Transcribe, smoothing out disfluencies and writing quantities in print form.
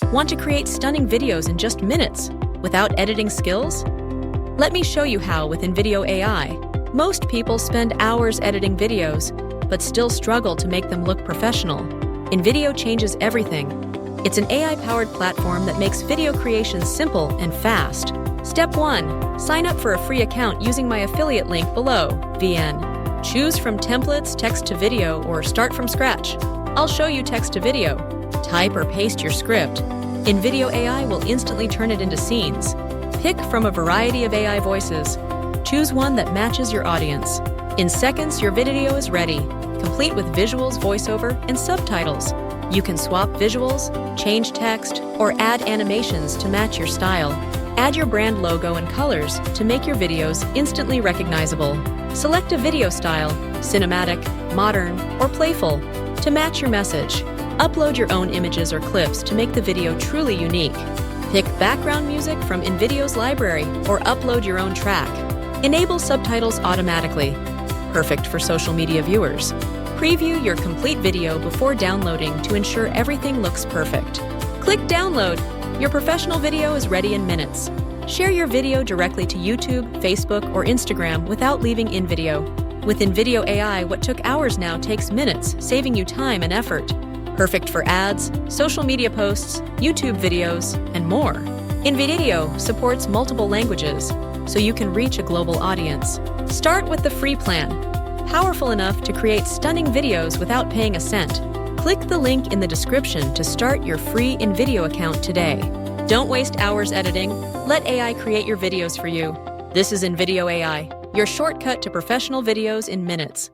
Want to create stunning videos in just minutes without editing skills? Let me show you how with InVideo AI. Most people spend hours editing videos, but still struggle to make them look professional. InVideo changes everything. It's an AI-powered platform that makes video creation simple and fast. Step 1. Sign up for a free account using my affiliate link below, VN. Choose from templates, text to video, or start from scratch. I'll show you text to video. Type or paste your script. InVideo AI will instantly turn it into scenes. Pick from a variety of AI voices. Choose one that matches your audience. In seconds, your video is ready, complete with visuals, voiceover, and subtitles. You can swap visuals, change text, or add animations to match your style. Add your brand logo and colors to make your videos instantly recognizable. Select a video style, cinematic, modern, or playful, to match your message. Upload your own images or clips to make the video truly unique. Pick background music from InVideo's library or upload your own track. Enable subtitles automatically. Perfect for social media viewers. Preview your complete video before downloading to ensure everything looks perfect. Click download. Your professional video is ready in minutes. Share your video directly to YouTube, Facebook, or Instagram without leaving InVideo. With InVideo AI, what took hours now takes minutes, saving you time and effort. Perfect for ads, social media posts, YouTube videos, and more. InVideo supports multiple languages, so you can reach a global audience. Start with the free plan. Powerful enough to create stunning videos without paying a cent. Click the link in the description to start your free InVideo account today. Don't waste hours editing. Let AI create your videos for you. This is InVideo AI, your shortcut to professional videos in minutes.